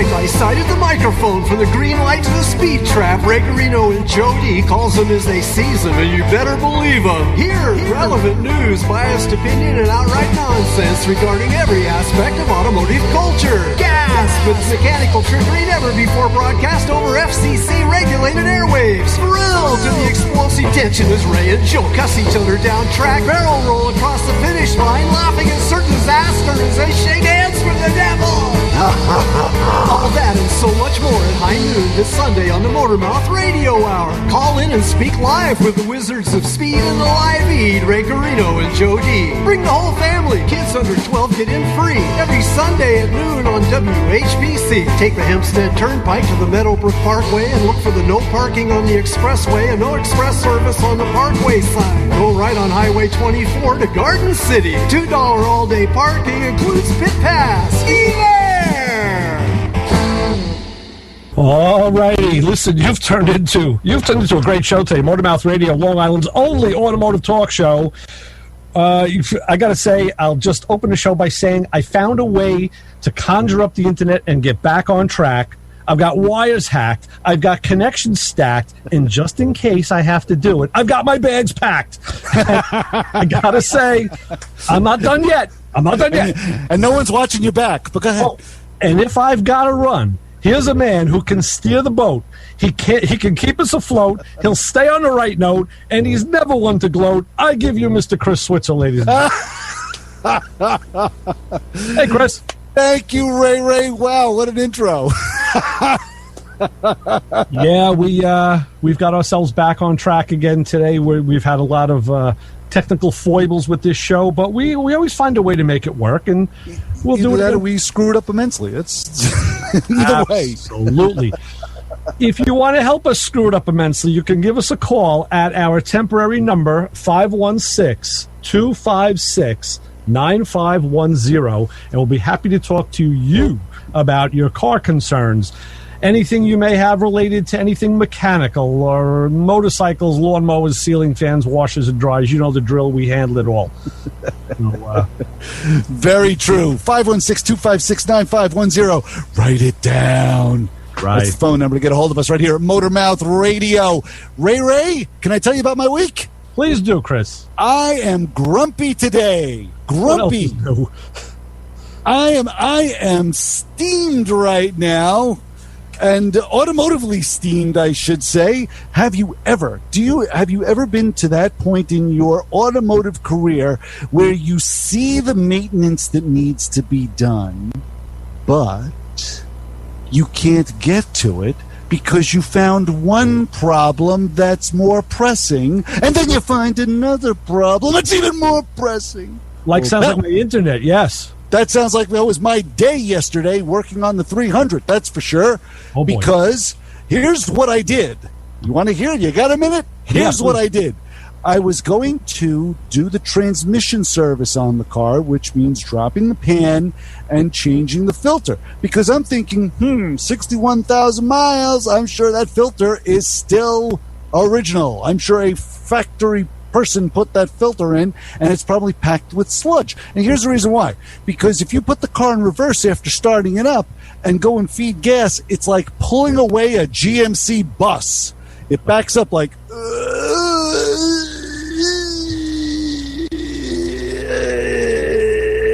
night, I sighted the microphone from the green light to the speed trap. Ray Garino and Joe D calls them as they seize them, and you better believe them. Here's relevant news, biased opinion, and outright nonsense regarding every aspect of automotive culture. Gasp! It's mechanical trickery never before broadcast over FCC-regulated airwaves. Thrill to the explosive tension as Ray and Joe cuss each other down track, barrel roll across the finish line, laughing at certain disaster as they shake hands for the devil. All that and so much more at high noon this Sunday on the Motormouth Radio Hour. Call in and speak live with the Wizards of Speed and the Live Feed, Ray Garino and Joe D. Bring the whole family. Kids under 12 get in free every Sunday at noon on WHPC. Take the Hempstead Turnpike to the Meadowbrook Parkway and look for the no parking on the expressway and no express service on the Parkway sign. Go right on Highway 24 to Garden City. $2 all-day parking includes pit pass. All righty. Listen, you've turned into a great show today. Motormouth Radio, Long Island's only automotive talk show. I got to say, I'll just open the show by saying I found a way to conjure up the internet and get back on track. I've got wires hacked. I've got connections stacked. And just in case I have to do it, I've got my bags packed. I got to say, I'm not done yet. And no one's watching you back. But go ahead. Oh, and if I've got to run, here's a man who can steer the boat. He can keep us afloat. He'll stay on the right note, and he's never one to gloat. I give you Mr. Chris Switzer, ladies and gentlemen. Hey, Chris. Thank you, Ray. Wow, what an intro. Yeah, we've got ourselves back on track again today. We've had a lot of technical foibles with this show, but we always find a way to make it work, and we'll do it. That we screwed up immensely. It's either way. Absolutely. If you want to help us screw it up immensely, you can give us a call at our temporary number, 516-256-9510, and we'll be happy to talk to you about your car concerns. Anything you may have related to anything mechanical or motorcycles, lawnmowers, ceiling fans, washers, and dryers. You know the drill. We handle it all. Very true. 516-256-9510. Write it down. Right. That's the phone number to get a hold of us right here at Motormouth Radio. Ray, can I tell you about my week? Please do, Chris. I am grumpy today. Grumpy. What else is new? I am steamed right now. And automotively steamed, I should say. Have you ever been to that point in your automotive career where you see the maintenance that needs to be done, but you can't get to it because you found one problem that's more pressing, and then you find another problem that's even more pressing? Sounds like my internet, yes. That sounds like that was my day yesterday working on the 300, that's for sure. Oh, boy. Because here's what I did. You want to hear it? You got a minute? Here's what I did. I was going to do the transmission service on the car, which means dropping the pan and changing the filter. Because I'm thinking, 61,000 miles, I'm sure that filter is still original. I'm sure a factory person put that filter in, and it's probably packed with sludge. And here's the reason why. Because if you put the car in reverse after starting it up and go and feed gas, it's like pulling away a GMC bus. It backs up like...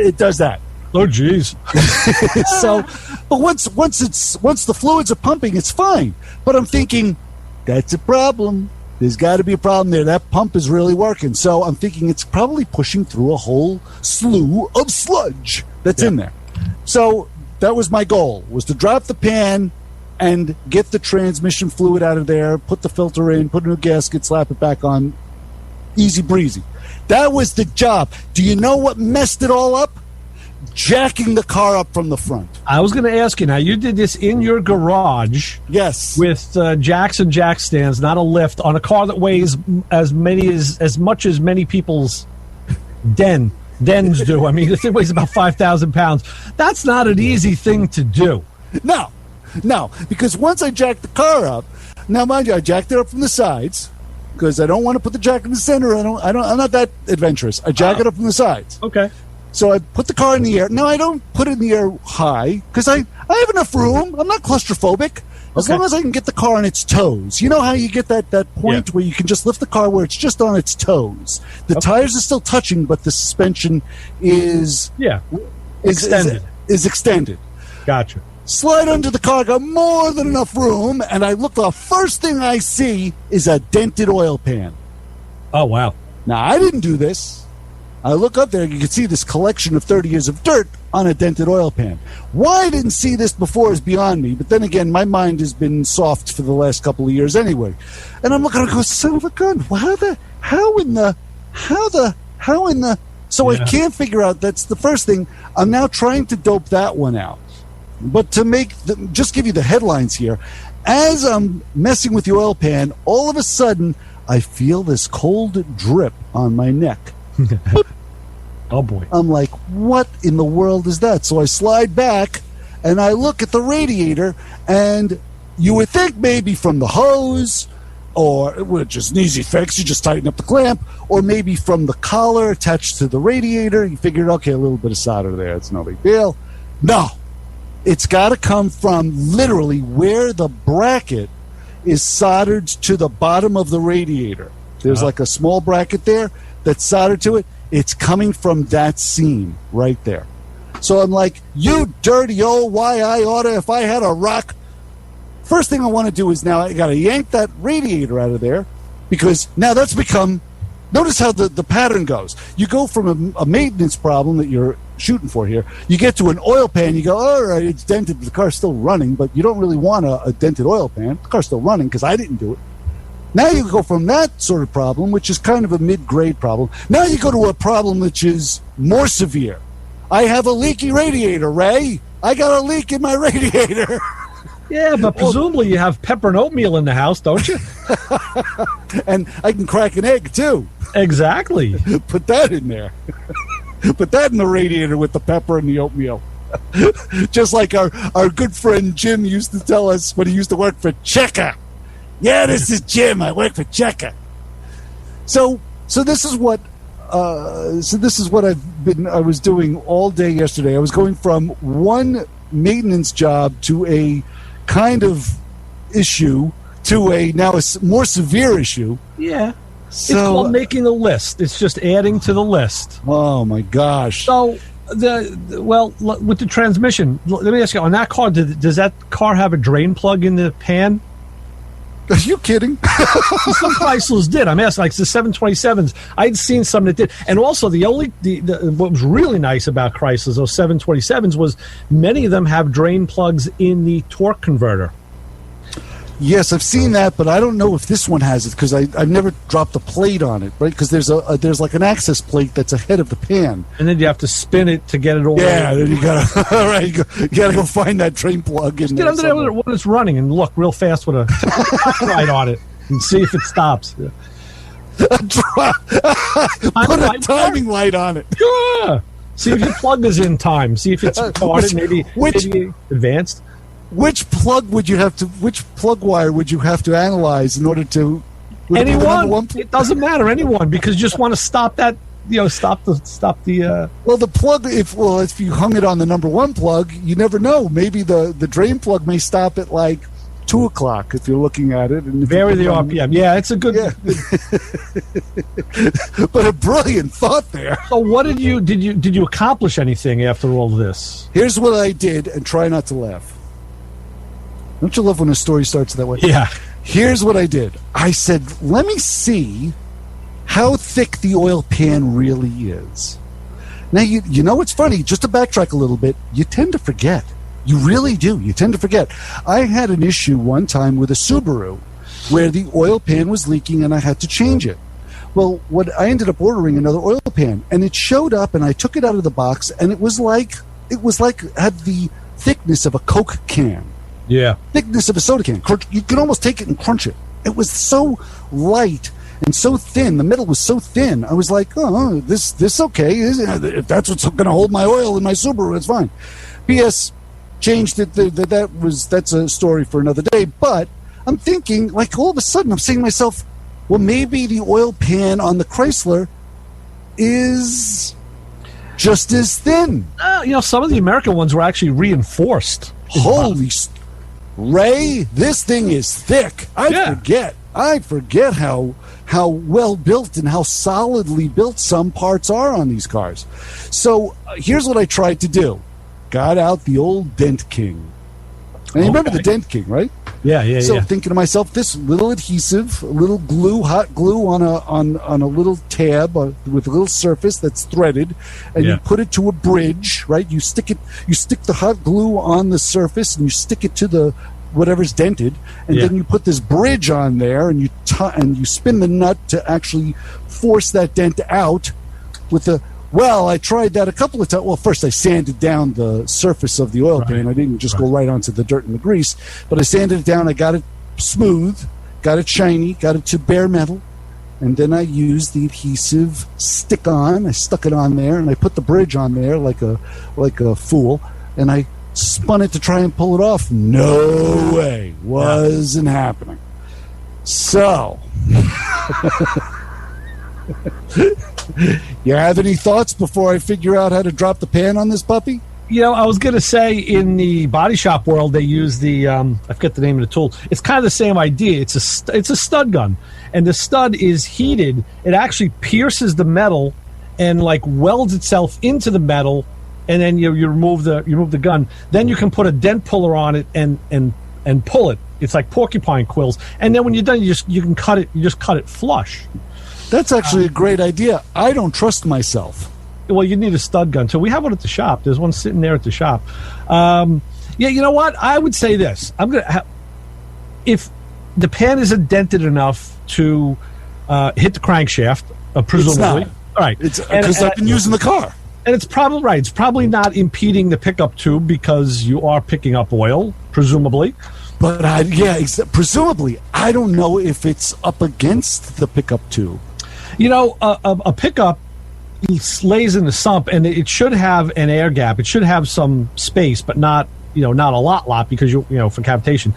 It does that. Oh, geez. But once the fluids are pumping, it's fine. But I'm thinking, that's a problem. There's got to be a problem there. That pump is really working. So I'm thinking it's probably pushing through a whole slew of sludge that's in there. So that was my goal, was to drop the pan and get the transmission fluid out of there, put the filter in, put a new gasket, slap it back on. Easy breezy. That was the job. Do you know what messed it all up? Jacking the car up from the front. I was going to ask you, now you did this in your garage. Yes. With jacks and jack stands, not a lift, on a car that weighs as much as many people's dens do. I mean, it weighs about 5,000 pounds. That's not an easy thing to do. No, because once I jacked the car up, now mind you, I jacked it up from the sides because I don't want to put the jack in the center. I'm not that adventurous. I jack it up from the sides. Okay. So I put the car in the air. Now, I don't put it in the air high because I have enough room. I'm not claustrophobic. As long as I can get the car on its toes. You know how you get that point where you can just lift the car where it's just on its toes. The tires are still touching, but the suspension is extended. Is extended. Gotcha. Slide under the car, got more than enough room, and I look. The first thing I see is a dented oil pan. Oh, wow. Now, I didn't do this. I look up there, you can see this collection of 30 years of dirt on a dented oil pan. Why I didn't see this before is beyond me, but then again, my mind has been soft for the last couple of years anyway. And I'm looking at it and go, son of a gun, how in the... So I can't figure out, that's the first thing. I'm now trying to dope that one out. But to just give you the headlines here, as I'm messing with the oil pan, all of a sudden, I feel this cold drip on my neck. Oh, boy. I'm like, what in the world is that? So I slide back, and I look at the radiator, and you would think maybe from the hose, or which is an easy fix, you just tighten up the clamp, or maybe from the collar attached to the radiator, you figured, okay, a little bit of solder there, it's no big deal. No. It's got to come from literally where the bracket is soldered to the bottom of the radiator. There's like a small bracket there that's soldered to it. It's coming from that seam right there. So I'm like, you dirty old why I oughta if I had a rock. First thing I want to do is now I got to yank that radiator out of there because now that's become, notice how the pattern goes. You go from a maintenance problem that you're shooting for here, you get to an oil pan, you go, all right, it's dented, the car's still running, but you don't really want a dented oil pan. The car's still running because I didn't do it. Now you go from that sort of problem, which is kind of a mid-grade problem. Now you go to a problem which is more severe. I have a leaky radiator, Ray. I got a leak in my radiator. Yeah, but presumably you have pepper and oatmeal in the house, don't you? And I can crack an egg, too. Exactly. Put that in there. Put that in the radiator with the pepper and the oatmeal. Just like our good friend Jim used to tell us when he used to work for Checker. Yeah, this is Jim. I work for Checker. So this is what I was doing all day yesterday. I was going from one maintenance job to a kind of issue to a more severe issue. Yeah. It's called making a list. It's just adding to the list. Oh my gosh. So with the transmission, let me ask you, on that car, does that car have a drain plug in the pan? Are you kidding? Some Chryslers did. I'm asking, like the 727s. I'd seen some that did. And also, what was really nice about Chryslers, those 727s, was many of them have drain plugs in the torque converter. Yes, I've seen that, but I don't know if this one has it because I've never dropped a plate on it, right? Because there's like an access plate that's ahead of the pan, and then you have to spin it to get it all. Yeah, then you gotta all right, you gotta go find that drain plug. Just get under there when it's running and look real fast with a light on it and see if it stops. Yeah. Put a timing light on it. Yeah. See if your plug is in time. See if it's retarded, maybe advanced. Which plug wire would you have to analyze in order to? Anyone. It doesn't matter. Anyone, because you just want to stop that. Stop the. Well, the plug. If you hung it on the number one plug, you never know. Maybe the drain plug may stop at like 2 o'clock if you're looking at it. And vary the RPM. Yeah, it's a good. Yeah. But a brilliant thought there. So, what did you accomplish anything after all this? Here's what I did, and try not to laugh. Don't you love when a story starts that way? Yeah. Here's what I did. I said, let me see how thick the oil pan really is. Now, you know what's funny? Just to backtrack a little bit, you tend to forget. You really do. You tend to forget. I had an issue one time with a Subaru where the oil pan was leaking and I had to change it. Well, I ended up ordering another oil pan, and it showed up, and I took it out of the box, and it was like had the thickness of a Coke can. Yeah. Thickness of a soda can. You could almost take it and crunch it. It was so light and so thin. The metal was so thin. I was like, oh, this okay. If that's what's going to hold my oil in my Subaru, it's fine. P.S. Changed it. That's a story for another day. But I'm thinking, like, all of a sudden, I'm saying to myself, well, maybe the oil pan on the Chrysler just as thin. Some of the American ones were actually reinforced. Holy Ray, this thing is thick. I forget how well built and how solidly built some parts are on these cars. So here's what I tried to do. Got out the old Dent King. And you remember the Dent King, right? Yeah. So thinking to myself, this little adhesive, a little glue, hot glue on a little tab with a little surface that's threaded, and you put it to a bridge, right? You stick the hot glue on the surface, and you stick it to the whatever's dented, and then you put this bridge on there, and you spin the nut to actually force that dent out with the. Well, I tried that a couple of times. Well, first I sanded down the surface of the oil pan. I didn't just go right onto the dirt and the grease, but I sanded it down. I got it smooth, got it shiny, got it to bare metal, and then I used the adhesive stick-on. I stuck it on there, and I put the bridge on there like a fool, and I spun it to try and pull it off. No way. Wasn't happening. So... You have any thoughts before I figure out how to drop the pan on this puppy? I was going to say in the body shop world, they use the, I forget the name of the tool. It's kind of the same idea. It's a stud gun, and the stud is heated. It actually pierces the metal and welds itself into the metal, and then you remove the gun. Then you can put a dent puller on it and pull it. It's like porcupine quills. And then when you're done, you can cut it. You just cut it flush. That's actually a great idea. I don't trust myself. Well, you need a stud gun. So we have one at the shop. There's one sitting there at the shop. You know what? I would say this. If the pan isn't dented enough to hit the crankshaft, presumably. It's not. All right. Because I've been using the car. And it's probably right. It's probably not impeding the pickup tube because you are picking up oil, presumably. But presumably, I don't know if it's up against the pickup tube. A pickup lays in the sump, and it should have an air gap. It should have some space, but not a lot because for cavitation.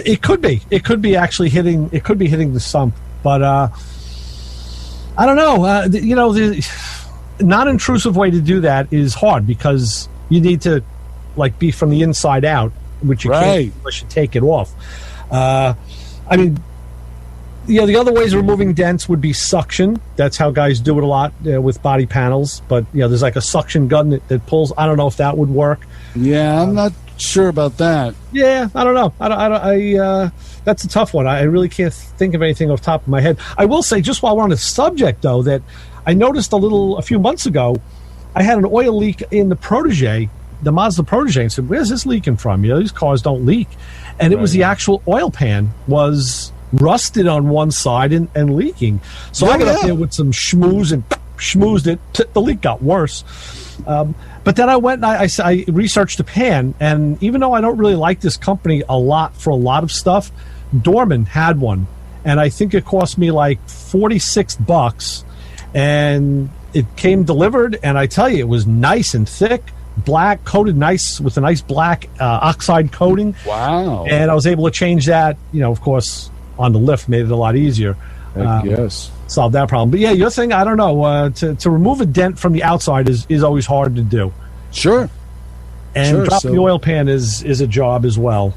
It could be actually hitting. It could be hitting the sump, but I don't know. The non-intrusive way to do that is hard because you need to be from the inside out, which you can't unless you take it off. The other ways of removing dents would be suction. That's how guys do it a lot with body panels. But there's a suction gun that pulls. I don't know if that would work. Yeah, I'm not sure about that. Yeah, I don't know. That's a tough one. I really can't think of anything off the top of my head. I will say, just while we're on the subject, though, that I noticed a few months ago, I had an oil leak in the Protege, the Mazda Protege, and said, "Where's this leaking from? These cars don't leak." And it was the actual oil pan was rusted on one side and leaking. So I got up there with some schmooze and schmoozed it. The leak got worse. But then I went and I researched the pan, and even though I don't really like this company a lot for a lot of stuff, Dorman had one, and I think it cost me $46, and it came delivered, and I tell you, it was nice and thick, black, coated nice with a nice black oxide coating. Wow. And I was able to change that, of course, on the lift, made it a lot easier. Yes. Solved that problem. But your thing, I don't know. To remove a dent from the outside is always hard to do. Sure. And dropping the oil pan is a job as well,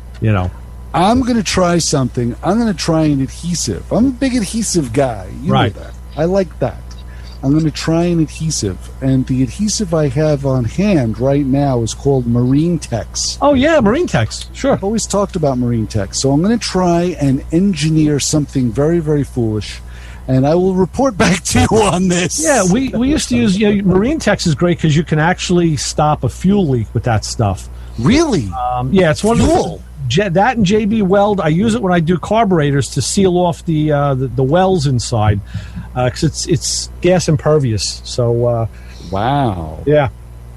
I'm going to try something. I'm going to try an adhesive. I'm a big adhesive guy. You know that. I like that. I'm going to try an adhesive. And the adhesive I have on hand right now is called Marine Tex. Oh, yeah, Marine Tex. Sure. I've always talked about Marine Tex. So I'm going to try and engineer something very, very foolish. And I will report back to you on this. Yeah, we used to use, Marine Tex is great because you can actually stop a fuel leak with that stuff. Really? Yeah, it's one Fuel? of that and JB Weld. I use it when I do carburetors to seal off the wells inside because it's gas impervious. So wow, yeah,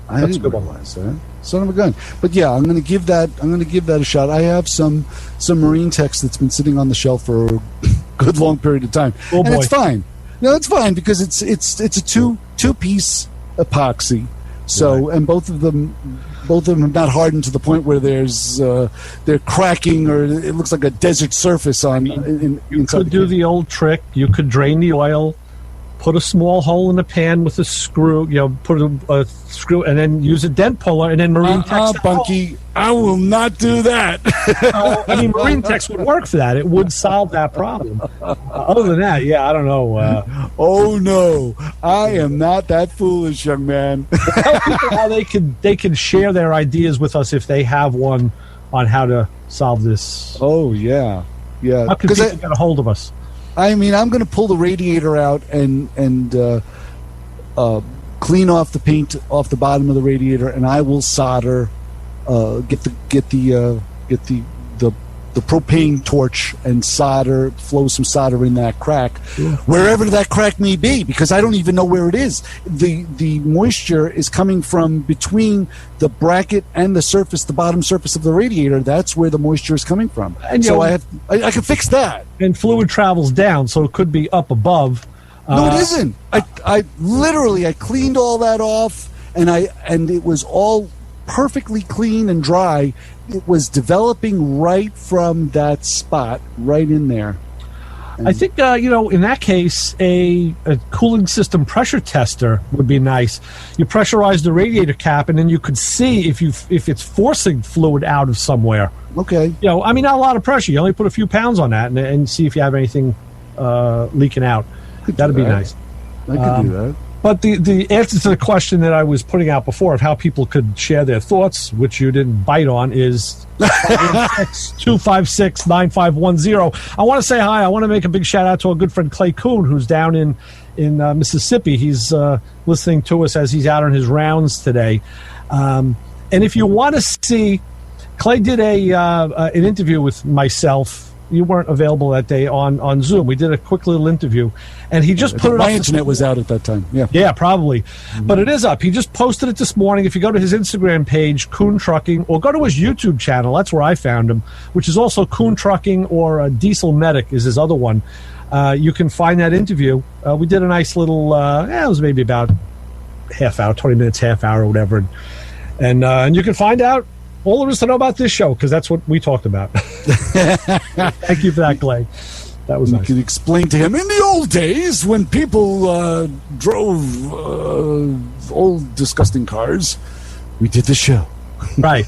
I didn't realize that. Son of a gun. But yeah, I'm going to give that a shot. I have some Marine Tex that's been sitting on the shelf for a good long period of time, and it's fine. No, it's fine because it's a two piece epoxy. So and both of them have not hardened to the point where they're cracking or it looks like a desert surface on. You could do the old trick. You could drain the oil, put a small hole in the pan with a screw, put a screw, and then use a dent puller, and then Marine Tex. Bunky, I will not do that. Marine Tex would work for that. It would solve that problem. Other than that, I don't know. Oh no, I am not that foolish, young man. Tell people how they can share their ideas with us if they have one on how to solve this. Oh yeah. How can people get a hold of us? I'm going to pull the radiator out and clean off the paint off the bottom of the radiator, and I will solder, get the propane torch and flow some solder in that crack, wherever that crack may be, because I don't even know where it is. The moisture is coming from between the bracket and the bottom surface of the radiator. That's where the moisture is coming from. And so I can fix that. And fluid travels down, so it could be up above. No, it isn't. I literally cleaned all that off, and it was all perfectly clean and dry. It was developing right from that spot, right in there. And I think, in that case, a cooling system pressure tester would be nice. You pressurize the radiator cap, and then you could see if it's forcing fluid out of somewhere. Okay. Not a lot of pressure. You only put a few pounds on that and see if you have anything leaking out. That'd be nice. I could do that. But the answer to the question that I was putting out before of how people could share their thoughts, which you didn't bite on, is 256-9510. I want to say hi. I want to make a big shout out to our good friend Clay Kuhn, who's down in Mississippi. He's listening to us as he's out on his rounds today. And if you want to see, Clay did an interview with myself. You weren't available that day on Zoom. We did a quick little interview, and he just put it up. My internet was out at that time. Yeah, probably. Mm-hmm. But it is up. He just posted it this morning. If you go to his Instagram page, Kuhn Trucking, or go to his YouTube channel, that's where I found him, which is also Kuhn Trucking, or Diesel Medic is his other one. You can find that interview. We did a nice little, it was maybe about half hour, 20 minutes, half hour, or whatever. And you can find out all there is to know about this show, because that's what we talked about. Thank you for that, Clay. That was nice. You could explain to him, in the old days, when people drove old, disgusting cars, we did the show. Right.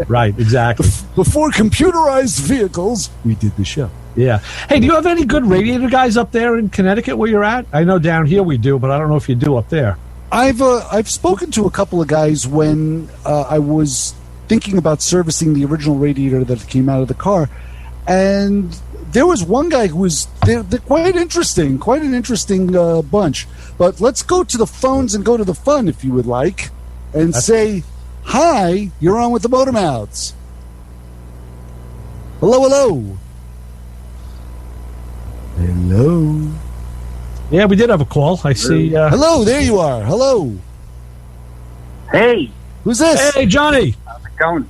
Right, exactly. Before computerized vehicles, we did the show. Yeah. Hey, do you have any good radiator guys up there in Connecticut where you're at? I know down here we do, but I don't know if you do up there. I've spoken to a couple of guys when I was thinking about servicing the original radiator that came out of the car, and there was one guy who was they're quite an interesting bunch. But let's go to the phones and go to the fun, if you would like, and say hi. You're on with the Motor Mouths. Hello. Yeah, we did have a call. I see. Hello, there you are. Hello. Hey. Who's this? Hey, Johnny. How's it going?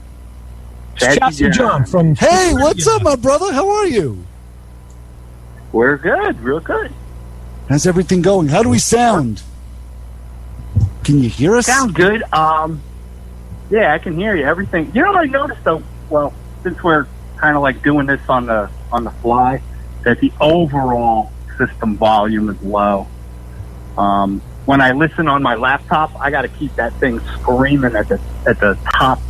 Chassis John from... Hey, what's up, my brother? How are you? We're good. Real good. How's everything going? How do we sound? Can you hear us? Sound good. Yeah, I can hear you. Everything. You know what I noticed, though? Well, since we're kind of like doing this on the fly, that the overall system volume is low. When I listen on my laptop, I got to keep that thing screaming at the top,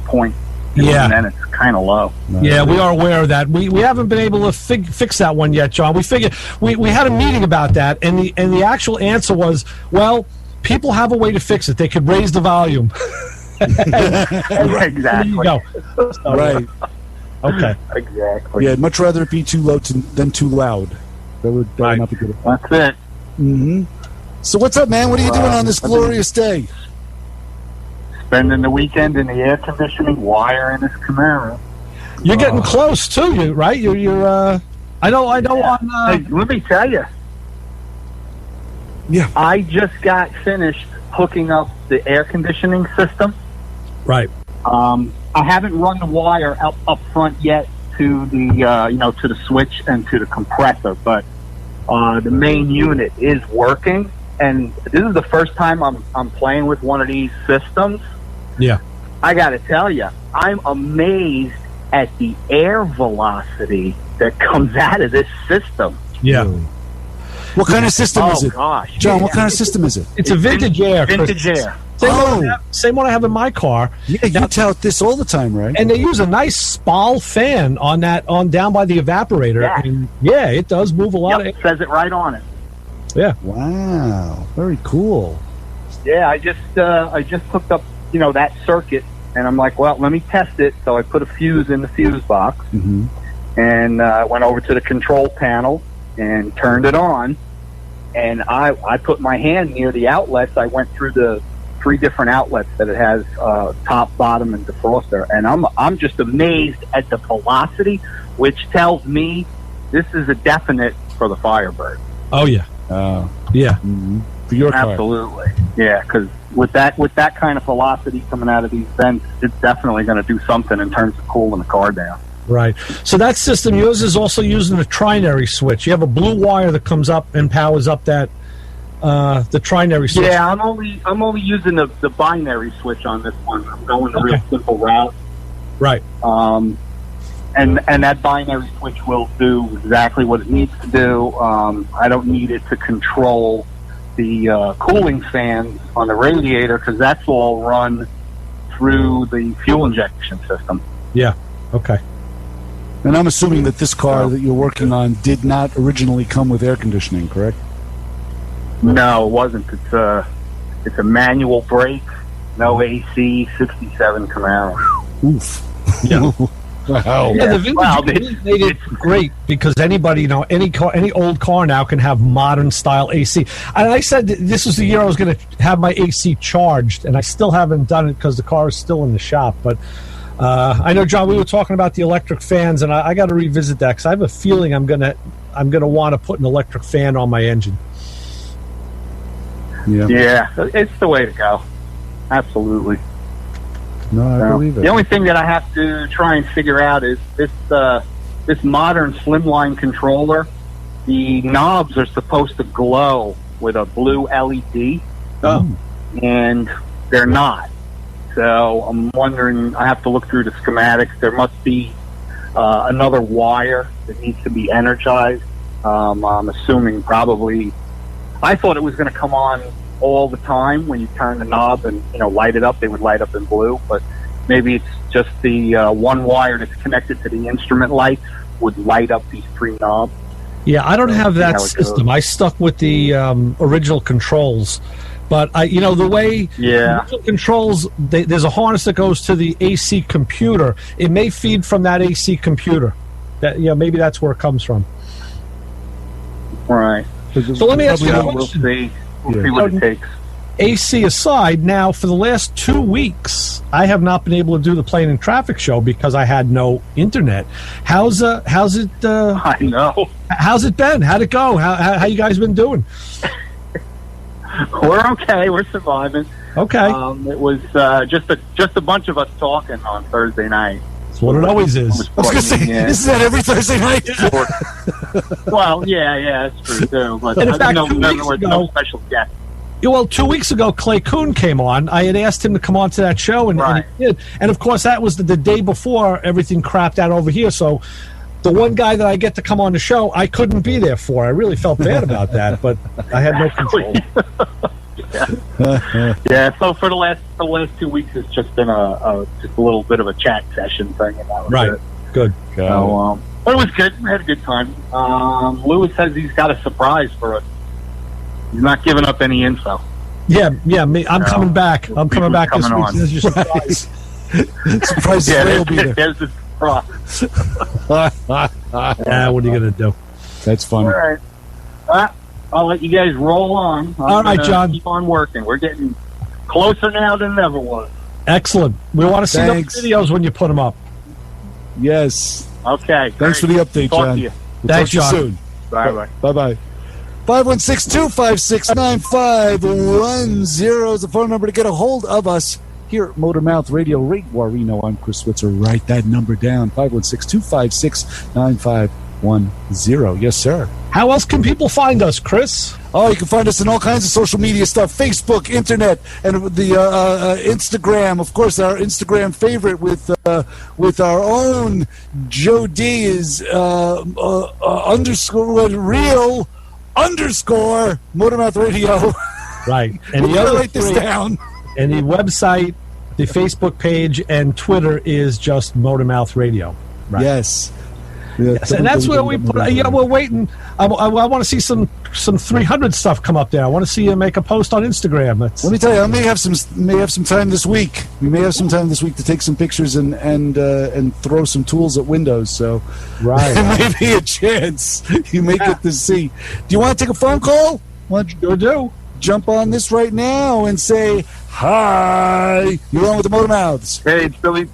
point. Yeah, and then it's kind of low. Yeah, we are aware of that. We haven't been able to fix that one yet, John. We figured we had a meeting about that, and the actual answer was, well, people have a way to fix it. They could raise the volume. Exactly. There you go. So, right. Okay. Exactly. Yeah, I'd much rather it be too low than too loud. That would not be good. That's it. Mm-hmm. So what's up, man? What are you doing on this glorious day? Spending the weekend in the air conditioning, wiring this Camaro. You're getting close too, right? You're. I know. Yeah. On. Hey, let me tell you. Yeah. I just got finished hooking up the air conditioning system. Right. I haven't run the wire up front yet to the to the switch and to the compressor, but the main unit is working, and this is the first time I'm playing with one of these systems. Yeah. I got to tell you, I'm amazed at the air velocity that comes out of this system. Yeah. What kind of system is it? Gosh. John, what kind of system is it? It's a vintage air. Vintage Chris. air. Same one I have in my car. Yeah, you tout this all the time, right? And they use a nice Spal fan on down by the evaporator. Yeah. And yeah, it does move a lot of It says it right on it. Yeah. Wow, very cool. Yeah, I just hooked up, that circuit, and I'm like, well, let me test it. So I put a fuse in the fuse box, and went over to the control panel and turned it on. And I put my hand near the outlets. I went through the 3 different outlets that it has, top, bottom, and defroster. And I'm just amazed at the velocity, which tells me this is a definite for the Firebird. Oh yeah. Yeah. For your car. Absolutely. Yeah, because with that kind of velocity coming out of these vents, it's definitely going to do something in terms of cooling the car down. Right. So that system, yours is also using a trinary switch. You have a blue wire that comes up and powers up that the trinary switch. Yeah, I'm only using the binary switch on this one. I'm going the real simple route. Right. And that binary switch will do exactly what it needs to do. I don't need it to control the cooling fans on the radiator because that's all run through the fuel injection system. Yeah. Okay. And I'm assuming that this car that you're working on did not originally come with air conditioning, correct? No, it wasn't. It's a manual brake, no AC, 67 Camaro. Oof. Yeah. Wow. Yeah, the vintage made it great because anybody, any old car now can have modern style AC. And I said this was the year I was going to have my AC charged, and I still haven't done it because the car is still in the shop. But I know, John, we were talking about the electric fans, and I got to revisit that because I have a feeling I'm gonna want to put an electric fan on my engine. Yeah, it's the way to go. Absolutely. No, I believe it. The only thing that I have to try and figure out is this modern slimline controller. The knobs are supposed to glow with a blue LED, and they're not. So I'm wondering. I have to look through the schematics. There must be another wire that needs to be energized. I'm assuming probably. I thought it was going to come on all the time when you turn the knob and light it up. They would light up in blue, but maybe it's just the one wire that's connected to the instrument lights would light up these 3 knobs. Yeah, I don't have that system. I stuck with the original controls, but the way original controls, there's a harness that goes to the AC computer. It may feed from that AC computer. That maybe that's where it comes from. Right. So let me ask you a question. We'll see what it takes. AC aside, now for the last 2 weeks, I have not been able to do the Plane and Traffic show because I had no internet. How's it? I know. How's it been? How'd it go? How you guys been doing? We're okay. We're surviving. Okay. It was just a bunch of us talking on Thursday night. That's what it always is. I was going to say, this is that every Thursday night. Well, yeah, it's true too. But And in fact, no 2 weeks ago, no special guest. Well, 2 weeks ago, Clay Kuhn came on. I had asked him to come on to that show, and he did. And, of course, that was the day before everything crapped out over here. So the one guy that I get to come on the show, I couldn't be there for. I really felt bad about that, but I had no control. Yeah, so for the last 2 weeks, it's just been just a little bit of a chat session thing. And that was right. it. Good. So, but it was good. We had a good time. Lewis says he's got a surprise for us. He's not giving up any info. Yeah. I'm coming back. I'm coming back this week. This is your surprise. Surprise! Yeah, be there. There's the surprise. Yeah, what are you gonna do? That's fun. All right. I'll let you guys roll on. All right, John. Keep on working. We're getting closer now than ever was. Excellent. We want to see those videos when you put them up. Yes. Okay. Thanks for the update, Talk John. to you. We'll Thanks, talk to John. you soon. Bye-bye. Bye-bye. 516-256-9510 is the phone number to get a hold of us here at Motor Mouth Radio. Ray Guarino, I'm Chris Switzer. Write that number down, 516-256-9510. Yes, sir. How else can people find us, Chris? Oh, you can find us in all kinds of social media stuff, Facebook, internet, and the Instagram. Of course, our Instagram favorite with our own Joe D is _ real _, Motormouth Radio. Right. And the other write this down. And the website, the Facebook page, and Twitter is just Motormouth Radio. Right. Yes. Yes, and that's where we put. Yeah, we're waiting. I want to see some 300 stuff come up there. I want to see you make a post on Instagram. Let me tell you, I may have some time this week. We may have some time this week to take some pictures and throw some tools at windows. So, right, there may be a chance you may get to see. Do you want to take a phone call? Sure do. Jump on this right now and say hi. You're on with the Motormouths. Hey, it's Billy.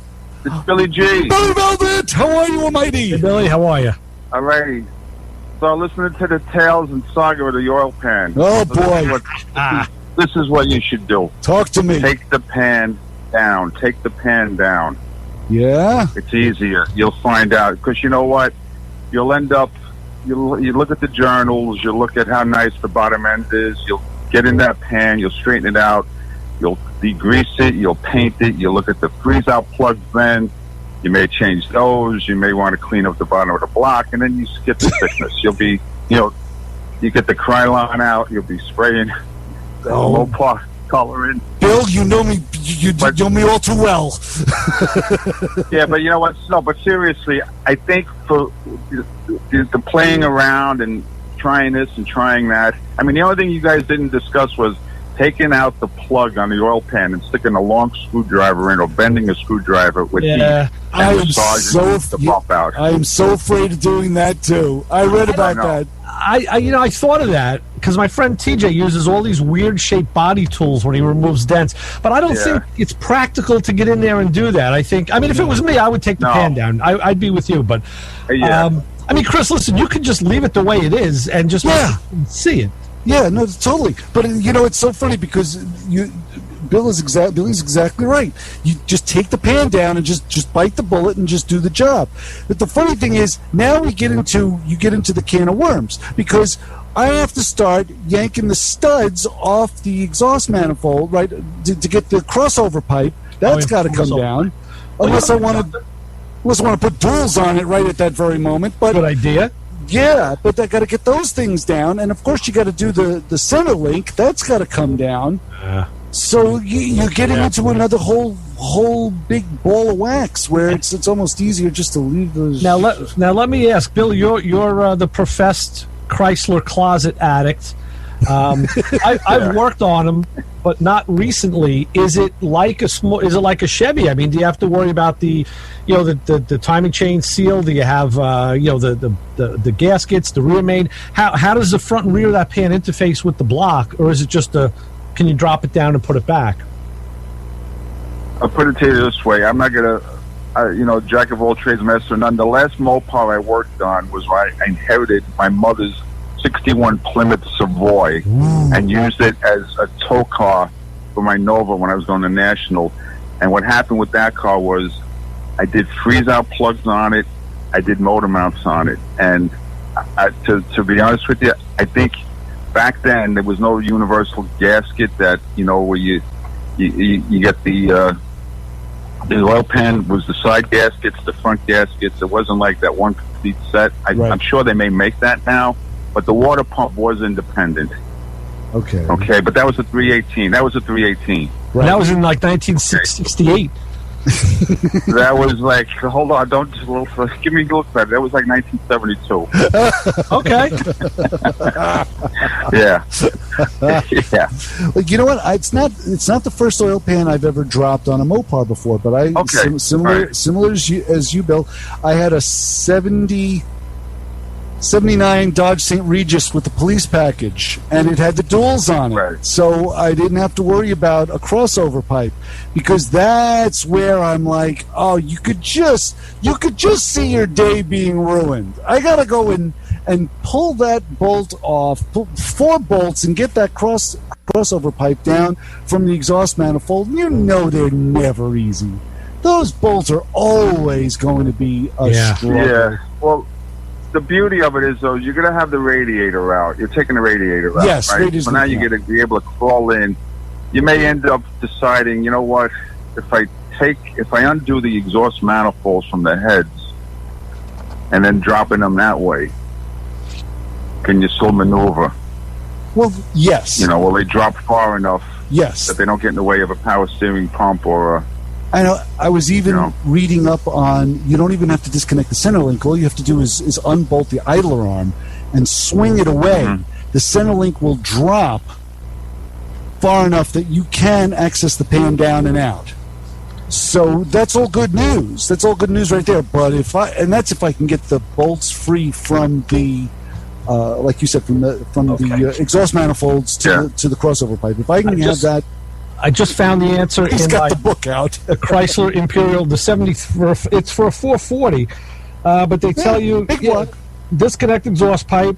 It's Billy G. Billy Velvet, how are you, Almighty? Hey, Billy, how are you? All right. So listening to the tales and saga of the oil pan. Oh, so boy. This is what you should do. Talk to me. Take the pan down. Take the pan down. Yeah? It's easier. You'll find out. Because you know what? You'll end up, you look at the journals, you look at how nice the bottom end is, you'll get in that pan, you'll straighten it out, you'll degrease it, you'll paint it, you'll look at the freeze-out plugs then, you may change those, you may want to clean up the bottom of the block, and then you skip the thickness. You'll be, you get the Krylon out, you'll be spraying low color in. Bill, you know me, you know me all too well. Yeah, but you know what? No, but seriously, I think for the playing around and trying this and trying that, I mean, the only thing you guys didn't discuss was taking out the plug on the oil pan and sticking a long screwdriver in, or bending a screwdriver with heat and massaging the bump out. I am so afraid of doing that too. I read about that. I thought of that because my friend TJ uses all these weird shaped body tools when he removes dents, but I don't think it's practical to get in there and do that. If it was me, I would take the pan down. I'd be with you, but I mean, Chris, listen, you could just leave it the way it is and just see it. Yeah, no, totally. But it's so funny because Billy's exactly right. You just take the pan down and just bite the bullet and just do the job. But the funny thing is, now you get into the can of worms, because I have to start yanking the studs off the exhaust manifold, right, to get the crossover pipe. That's got to come down, unless I want to put duals on it right at that very moment. But good idea. Yeah, but I got to get those things down, and of course you got to do the center link. That's got to come down. So you're getting into another whole big ball of wax where it's almost easier just to leave those. Now let me ask, Bill. You're the professed Chrysler closet addict. I've worked on them, but not recently. Is it like a Chevy? I mean, do you have to worry about the timing chain seal? Do you have the gaskets, the rear main? How does the front and rear of that pan interface with the block, or is it just can you drop it down and put it back? I'll put it to you this way: I'm not gonna, jack of all trades, master of none. The last Mopar I worked on was I inherited my mother's '61 Plymouth Savoy and used it as a tow car for my Nova when I was going to National. And what happened with that car was I did freeze-out plugs on it, I did motor mounts on it, and to be honest with you, I think back then there was no universal gasket that where you get the oil pan was the side gaskets, the front gaskets. It wasn't like that one complete set. I'm sure they may make that now, but the water pump was independent. Okay, but that was a 318. Right. That was in like 1968. That was like, hold on, don't give me a look at it. That was like 1972. Okay. Yeah. Like, you know what? It's not the first oil pan I've ever dropped on a Mopar before, but similar as you, Bill. I had a 79 Dodge St. Regis with the police package, and it had the duals on it. Right. So I didn't have to worry about a crossover pipe, because that's where I'm like, oh, you could just see your day being ruined. I got to go in and pull that bolt off, pull 4 bolts, and get that crossover pipe down from the exhaust manifold. They're never easy. Those bolts are always going to be a struggle. Yeah, well, the beauty of it is, though, you're going to have the radiator out. You're taking the radiator out, yes, right? So now you're going to be able to crawl in. You may end up deciding, you know what, if I undo the exhaust manifolds from the heads and then dropping them that way, can you still maneuver? Well, yes. You know, will they drop far enough Yes. that they don't get in the way of a power steering pump or a... I know. I was even You know. reading up on, you don't even have to disconnect the center link. All you have to do is unbolt the idler arm and swing it away. Mm-hmm. The center link will drop far enough that you can access the pan down and out. So that's all good news. That's all good news right there. But that's if I can get the bolts free from the, like you said, from the exhaust manifolds to the crossover pipe. If I can have that. I just found the answer. He's in got the book out. the Chrysler Imperial, the 70. It's for a 440, but they tell you big block. disconnect exhaust pipe.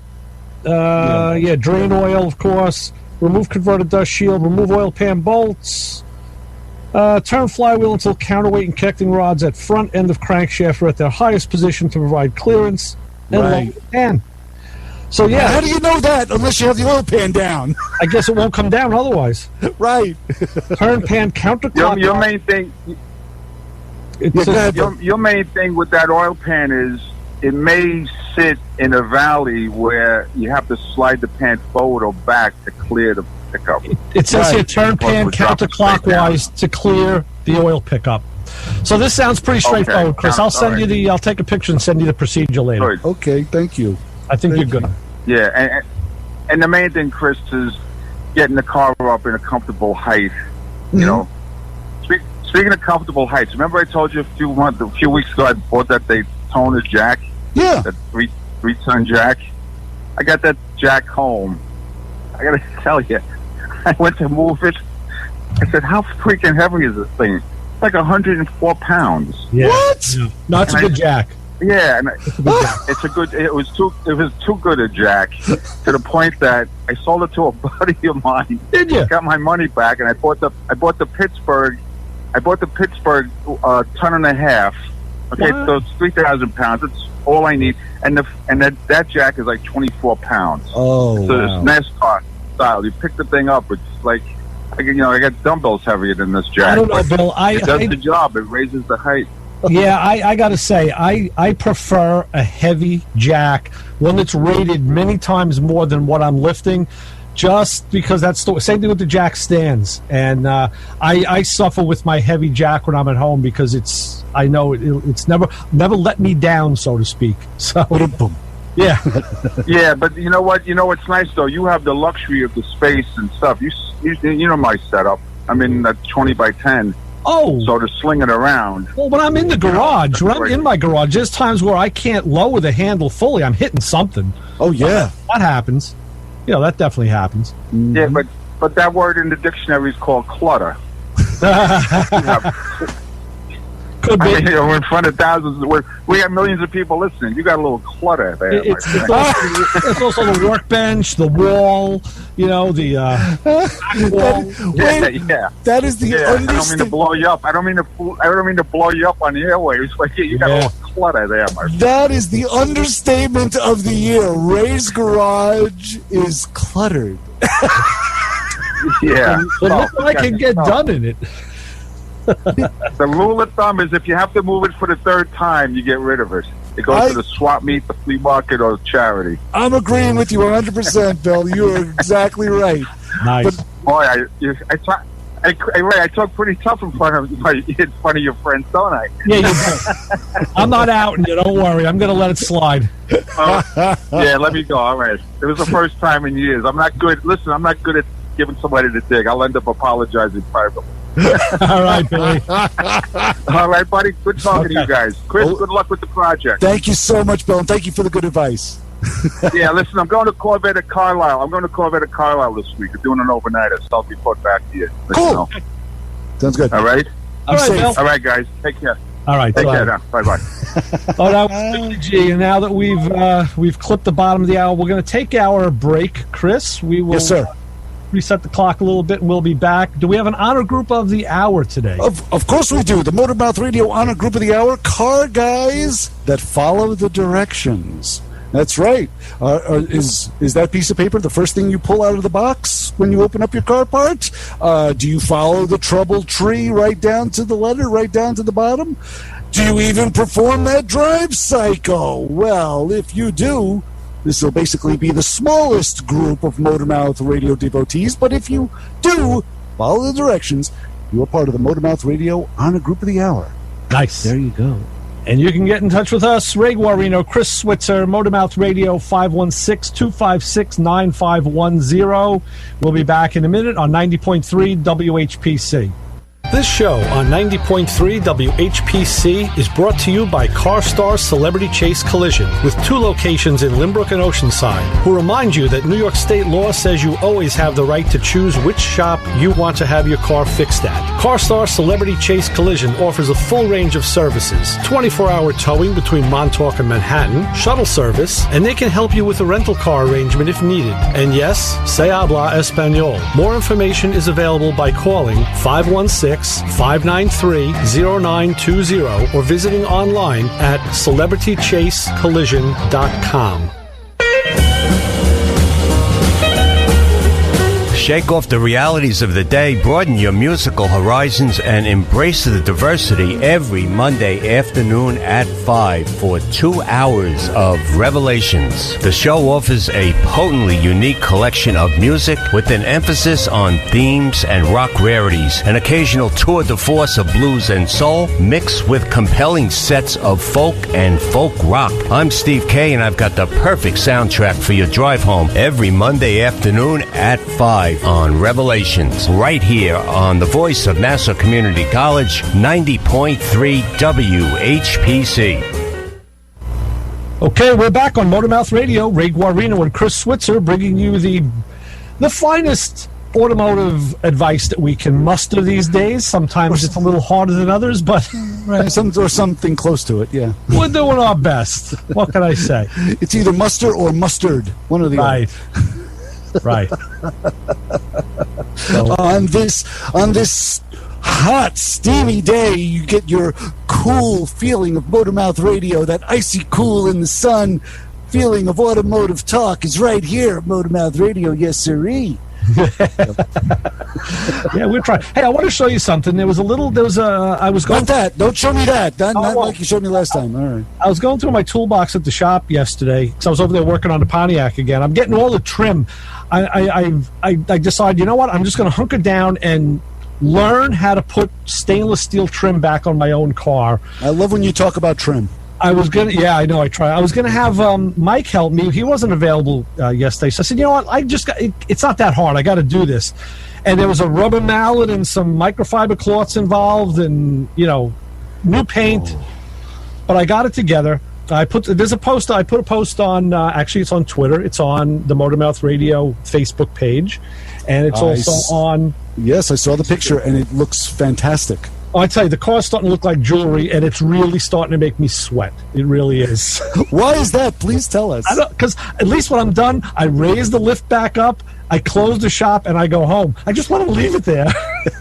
Drain oil, of course. Remove converter dust shield. Remove oil pan bolts. Turn flywheel until counterweight and connecting rods at front end of crankshaft are at their highest position to provide clearance. And Right. lower the pan. So yeah, How do you know that unless you have the oil pan down? I guess it won't come down otherwise. Right. Turn pan counterclockwise. Your main thing... It Yeah, says- go ahead, Bill. Your main thing with that oil pan is it may sit in a valley where you have to slide the pan forward or back to clear the pickup. It says here turn pan We'll drop it straight counterclockwise to clear the oil pickup. So this sounds pretty straightforward, Chris. I'll send you the. I'll take a picture and send you the procedure later. Good. Okay, thank you. I think you're good. Yeah, and the main thing, Chris, is getting the car up in a comfortable height. You know, speaking of comfortable heights, remember I told you a few weeks ago I bought that Daytona jack, Yeah. that three-ton jack. I got that jack home. I got to tell you, I went to move it. I said, "How freaking heavy is this thing?" It's like 104 pounds. Yeah. What? Yeah. No, it's a good jack. Yeah, and it's a good. It was too good a jack to the point that I sold it to a buddy of mine. Did you? Got my money back, and I bought the Pittsburgh. I bought the Pittsburgh ton and a half. Okay, Wow. so it's 3,000 pounds. It's all I need, and that jack is like 24 pounds. Oh, So wow. it's NASCAR style. You pick the thing up, it's like I got dumbbells heavier than this jack. I don't know, but Bill. it does the job. It raises the height. I got to say, I prefer a heavy jack, one that's rated many times more than what I'm lifting, just because that's the same thing with the jack stands. And I suffer with my heavy jack when I'm at home because it's never let me down, so to speak. So yeah, Yeah, but you know what? You know what's nice though? You have the luxury of the space and stuff. You know my setup. I'm in a 20 by 10. oh. So to sling it around. Well, when I'm in the garage, when I'm in my garage, there's times where I can't lower the handle fully. I'm hitting something. Oh, yeah. That happens. That definitely happens. Yeah, but that word in the dictionary is called clutter. Could be. I mean, we're in front of thousands. We have millions of people listening. You got a little clutter there. It's my friend. it's also the workbench, the wall, the wall. Yeah. That is the Yeah, I don't mean to understatement. blow you up. I don't mean to blow you up on the airwaves. But you got a little clutter there, my friend. That is the understatement of the year. Ray's garage is cluttered. Yeah. But look what I can get done in it. The rule of thumb is if you have to move it for the third time, you get rid of it. It goes to the swap meet, the flea market, or charity. I'm agreeing with you 100%, Bill. You are exactly right. Nice. But Boy, I talk pretty tough in front of your friends, don't I? Yeah, you do. I'm not out, and you don't worry. I'm going to let it slide. Yeah, let me go. All right. It was the first time in years. I'm not good. Listen, I'm not good at giving somebody the dig. I'll end up apologizing privately. All right, Billy. All right, buddy. Good talking to you guys. Chris, good luck with the project. thank you so much, Bill, and thank you for the good advice. Yeah, listen, I'm going to Corvette at Carlisle. This week. I'm doing an overnighter, so I'll report back to you. Let you Cool. know. Sounds good. All right? All right, safe. Bill. All right, guys. Take care. All right. Take bye. care now. Bye-bye. Oh, that was Billy G. And now that we've clipped the bottom of the hour, we're going to take our break. Chris, we will Yes, sir. reset the clock a little bit, and we'll be back. Do we have an honor group of the hour today? Of course we do. The Motormouth Radio Honor Group of the Hour, car guys that follow the directions. That's right. Is that piece of paper the first thing you pull out of the box when you open up your car part? Do you follow the trouble tree right down to the letter, right down to the bottom? Do you even perform that drive cycle? Well, if you do, This will basically be the smallest group of Motormouth Radio devotees, but if you do follow the directions, you are part of the Motormouth Radio Honor Group of the Hour. Nice. There you go. And you can get in touch with us, Ray Guarino, Chris Switzer, Motormouth Radio, 516-256-9510. We'll be back in a minute on 90.3 WHPC. This show on 90.3 WHPC is brought to you by CarStar Celebrity Chase Collision, with 2 locations in Lynbrook and Oceanside, who remind you that New York State law says you always have the right to choose which shop you want to have your car fixed at. CarStar Celebrity Chase Collision offers a full range of services: 24-hour towing between Montauk and Manhattan, shuttle service, and they can help you with a rental car arrangement if needed. And yes, se habla español. More information is available by calling 516-593-0920 or visiting online at celebritychasecollision.com. Shake off the realities of the day, broaden your musical horizons, and embrace the diversity every Monday afternoon at 5 for 2 hours of Revelations. The show offers a potently unique collection of music with an emphasis on themes and rock rarities, an occasional tour de force of blues and soul, mixed with compelling sets of folk and folk rock. I'm Steve Kay, and I've got the perfect soundtrack for your drive home every Monday afternoon at 5 on Revelations, right here on the voice of Nassau Community College, 90.3 WHPC. Okay, we're back on Motormouth Radio. Ray Guarino and Chris Switzer bringing you the finest automotive advice that we can muster these days. Sometimes it's a little harder than others, but Right, or something close to it, yeah. We're doing our best. What can I say? It's either muster or mustard, one or the other. Right. So, on this hot, steamy day, you get your cool feeling of Motormouth Radio, that icy cool in the sun feeling of automotive talk is right here at Motormouth Radio. Yes, sirree. Yeah, we're trying. Hey, I want to show you something. I was going. Not that. Don't show me that. Not like you showed me last time. All right. I was going through my toolbox at the shop yesterday because I was over there working on the Pontiac again. I'm getting all the trim. I decided, you know what? I'm just going to hunker down and learn how to put stainless steel trim back on my own car. I love when you talk about trim. I was gonna, yeah, I know. I try. I was gonna have Mike help me. He wasn't available yesterday, so I said, you know what? It's not that hard. I got to do this. And there was a rubber mallet and some microfiber cloths involved, and new paint. But I got it together. There's a post. I put a post on. Actually, it's on Twitter. It's on the Motormouth Radio Facebook page, and it's also on. Yes, I saw the picture, and it looks fantastic. Oh, I tell you, the car's starting to look like jewelry, and it's really starting to make me sweat. It really is. Why is that? Please tell us. Because at least when I'm done, I raise the lift back up, I close the shop, and I go home. I just want to leave it there.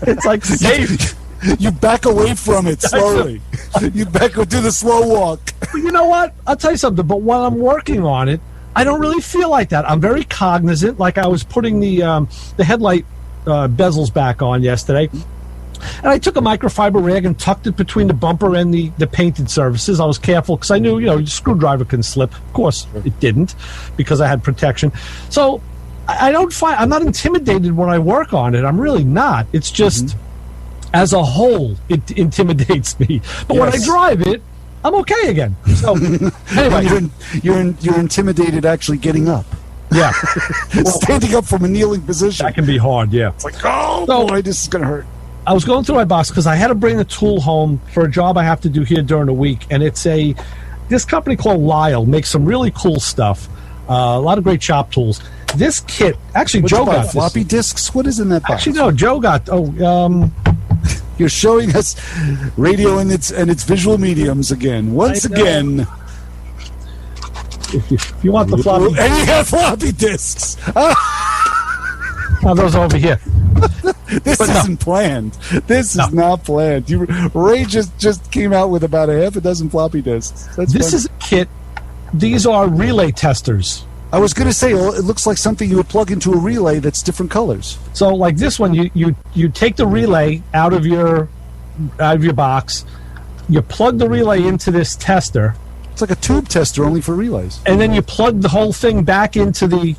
It's like safe. You back away from it slowly. You do the slow walk. But you know what? I'll tell you something. But while I'm working on it, I don't really feel like that. I'm very cognizant. Like I was putting the headlight bezels back on yesterday. And I took a microfiber rag and tucked it between the bumper and the painted surfaces. I was careful because I knew, the screwdriver can slip. Of course, it didn't because I had protection. So I'm not intimidated when I work on it. I'm really not. It's just, as a whole, it intimidates me. But when I drive it, I'm okay again. So anyway, you're intimidated actually getting up. Yeah, standing up from a kneeling position. That can be hard. Yeah, it's like, boy, this is gonna hurt. I was going through my box because I had to bring the tool home for a job I have to do here during the week, and this company called Lyle makes some really cool stuff. A lot of great shop tools. This kit, actually, Joe got floppy disks. What is in that box? Actually, no, Joe got. You're showing us radio and its visual mediums again. Once again. If you want the floppy, and you have floppy disks. Now those are over here. This isn't planned. This is not planned. Ray just came out with about a half a dozen floppy disks. This is a kit. These are relay testers. I was going to say, it looks like something you would plug into a relay that's different colors. So, like this one, you take the relay out of your box. You plug the relay into this tester, It's like a tube tester only for relays. And then you plug the whole thing back into the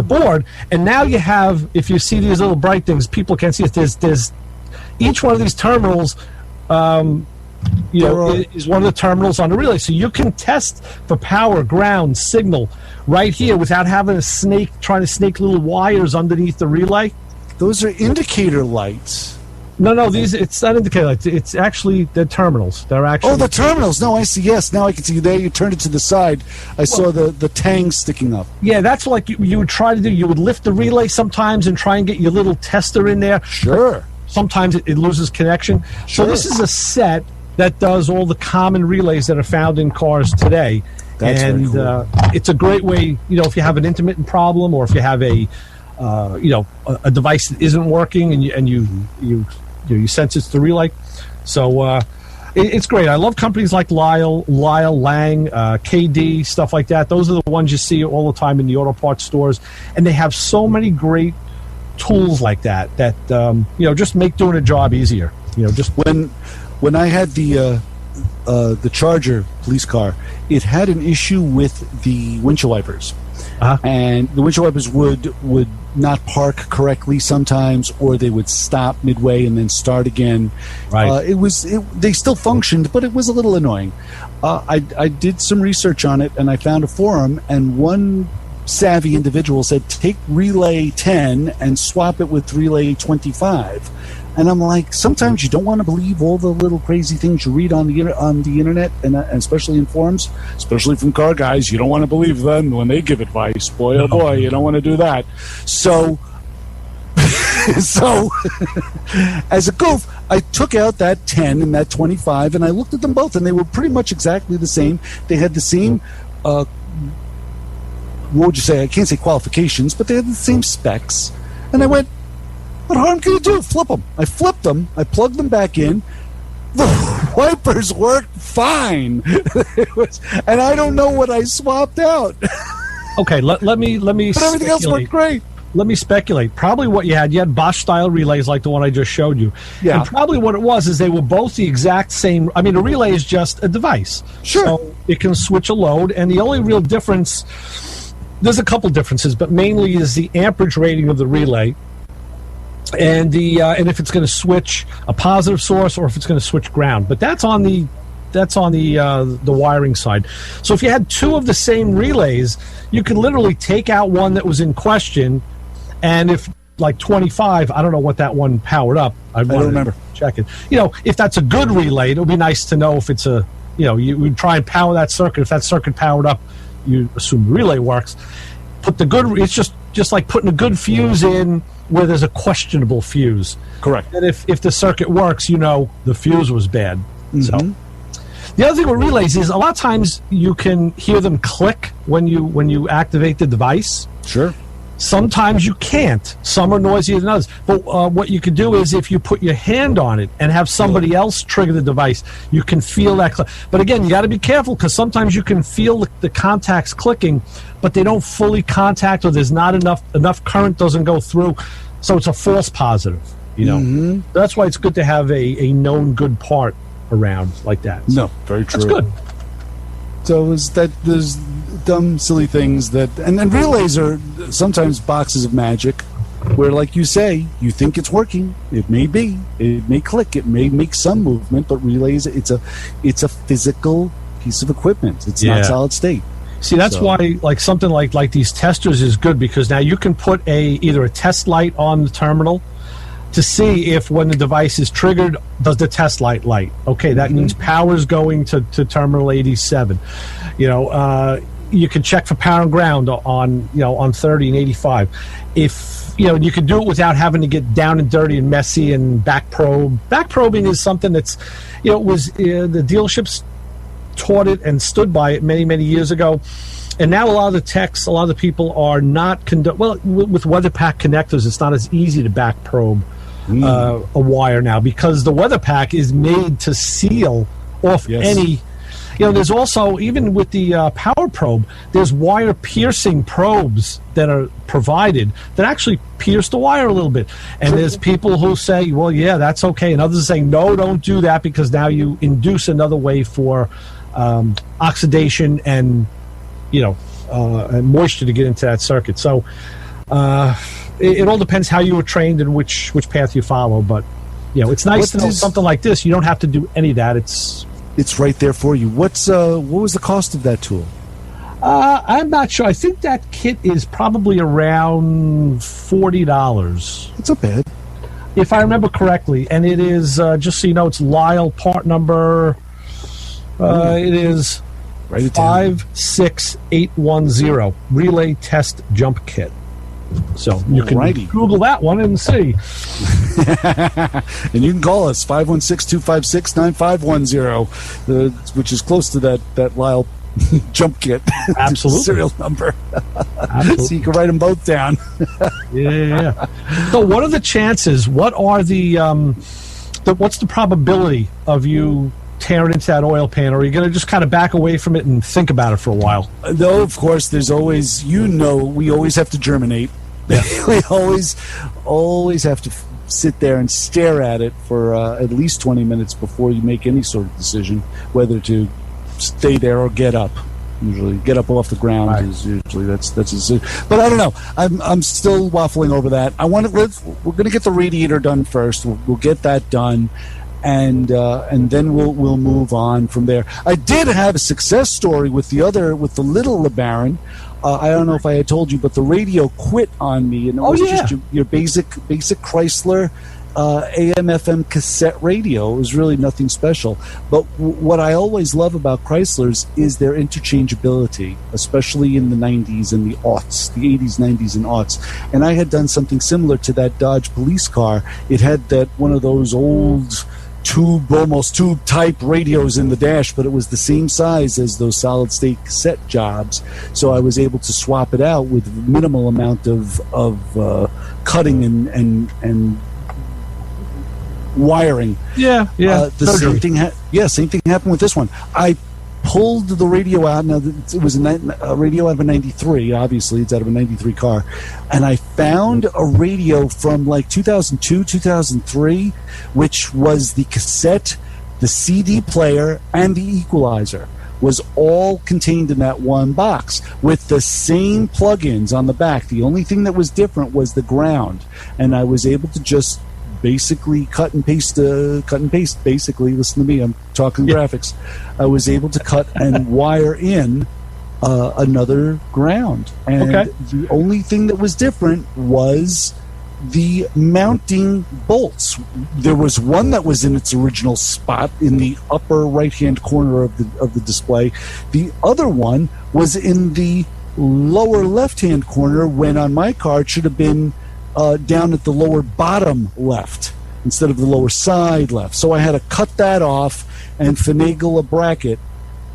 board, and now you have, if you see these little bright things, people can't see it. There's each one of these terminals, is one of the terminals on the relay, so you can test for power, ground, signal right here without having trying to snake little wires underneath the relay. Those are indicator lights. No, it's not indicator lights. It's actually the terminals. They're actually the terminals. No, I see. Yes, now I can see. There, you turned it to the side. I saw the tang sticking up. Yeah, that's like you would try to do. You would lift the relay sometimes and try and get your little tester in there. Sure. Sometimes it loses connection. Sure. So this is a set that does all the common relays that are found in cars today. That's very cool. It's a great way, if you have an intermittent problem, or if you have a device that isn't working and you sense it's the relay. So it's great. I love companies like Lyle, Lang, KD, stuff like that. Those are the ones you see all the time in the auto parts stores, and they have so many great tools like that just make doing a job easier. Just when I had the Charger police car, it had an issue with the windshield wipers. And the windshield wipers would not park correctly sometimes, or they would stop midway and then start again. Right. They still functioned, but it was a little annoying. I did some research on it, and I found a forum, and one savvy individual said, take relay 10 and swap it with relay 25. And I'm like, sometimes you don't want to believe all the little crazy things you read on the internet, and especially in forums, especially from car guys. You don't want to believe them when they give advice. Boy, oh boy, you don't want to do that. So as a goof, I took out that 10 and that 25, and I looked at them both, and they were pretty much exactly the same. They had the same, what would you say? I can't say qualifications, but they had the same specs. And I went, what harm can you do? Flip them. I flipped them. I plugged them back in. The wipers worked fine. And I don't know what I swapped out. Okay, let me But everything else worked great. Let me speculate. Probably what you had Bosch-style relays like the one I just showed you. Yeah. And probably what it was is they were both the exact same. I mean, a relay is just a device. Sure. So it can switch a load, and the only real difference, there's a couple differences, but mainly is the amperage rating of the relay. And if it's going to switch a positive source or if it's going to switch ground, but that's on the wiring side. So if you had two of the same relays, you could literally take out one that was in question, and if like 25, I don't know what that one powered up. I don't remember. Check it. If that's a good relay, it would be nice to know if it's you would try and power that circuit. If that circuit powered up, you assume the relay works. Put the good. It's just like putting a good fuse in where there's a questionable fuse. Correct. And if the circuit works, the fuse was bad. Mm-hmm. So the other thing with relays is a lot of times you can hear them click when you activate the device. Sure. Sometimes you can't. Some are noisier than others. But what you could do is if you put your hand on it and have somebody else trigger the device, you can feel that click. But again, you got to be careful because sometimes you can feel the contacts clicking, but they don't fully contact, or there's not enough current doesn't go through. So it's a false positive. Mm-hmm. That's why it's good to have a known good part around like that. So No, very true. that's good. So there's dumb, silly things and relays are sometimes boxes of magic where, like you say, you think it's working. It may be. It may click. It may make some movement, but relays, it's a physical piece of equipment. It's not solid state. See, that's why like something like these testers is good, because now you can put either a test light on the terminal to see if when the device is triggered, does the test light? Okay, that means power is going to terminal 87. You can check for power and ground on 30 and 85. If you can do it without having to get down and dirty and messy and back probe. Back probing is something that's it was the dealerships taught it and stood by it many years ago. And now a lot of the techs, a lot of the people are not with weather pack connectors, it's not as easy to back probe a wire now, because the weather pack is made to seal off any. There's also, even with the power probe, there's wire piercing probes that are provided that actually pierce the wire a little bit. And there's people who say, well, yeah, that's okay. And others are saying, no, don't do that, because now you induce another way for oxidation and and moisture to get into that circuit. So it all depends how you were trained and which path you follow. But it's nice to know something like this. You don't have to do any of that. It's right there for you. What was the cost of that tool? I'm not sure. I think that kit is probably around $40. It's not bad. If I remember correctly. And it is, just so you know, it's Lyle part number. It is 56810 Relay Test Jump Kit. So you can Google that one and see. And you can call us 516-256-9510, which is close to that Lyle jump kit. Absolutely. Serial number. Absolutely. So you can write them both down. Yeah. So what are the chances? What are what's the probability of you tearing into that oil pan, or are you going to just kind of back away from it and think about it for a while? No, of course, there's always, we always have to germinate. Yeah. We always have to sit there and stare at it for at least 20 minutes before you make any sort of decision, whether to stay there or get up. Usually, get up off the ground is usually that's a decision. But I don't know. I'm still waffling over that. We're going to get the radiator done first. We'll get that done. And then we'll move on from there. I did have a success story with the little LeBaron. I don't know if I had told you, but the radio quit on me, and it was just your basic Chrysler AM/FM cassette radio. It was really nothing special. But what I always love about Chryslers is their interchangeability, especially in the 90s and the aughts, the 80s, 90s, and aughts. And I had done something similar to that Dodge police car. It had one of those old almost tube type radios in the dash, but it was the same size as those solid state cassette jobs. So I was able to swap it out with minimal amount of cutting and wiring. Yeah. Same thing happened with this one. I pulled the radio out. Now, it was a radio out of a 93. Obviously, it's out of a 93 car. And I found a radio from like 2002, 2003, which was the cassette, the CD player, and the equalizer was all contained in that one box with the same plugins on the back. The only thing that was different was the ground. And I was able to just basically cut and paste. Basically, listen to me, I'm talking graphics. I was able to cut and wire in another ground, and the only thing that was different was the mounting bolts. There was one that was in its original spot in the upper right-hand corner of the display. The other one was in the lower left-hand corner, when on my car it should have been down at the lower bottom left instead of the lower side left. So I had to cut that off and finagle a bracket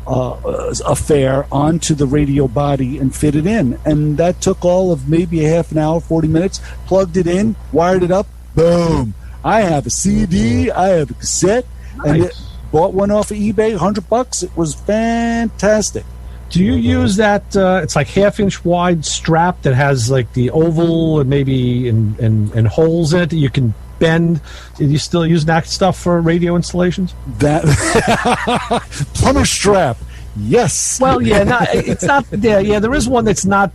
affair onto the radio body and fit it in. And that took all of maybe a half an hour, 40 minutes. Plugged it in, wired it up, boom. I have a CD, I have a cassette, and bought one off of eBay, $100. It was fantastic. Do you use that? It's like half-inch wide strap that has like the oval and maybe and holes in it that you can bend. Do you still use that stuff for radio installations? That plumber strap, yes. Well, it's not there. Yeah, there is one that's not.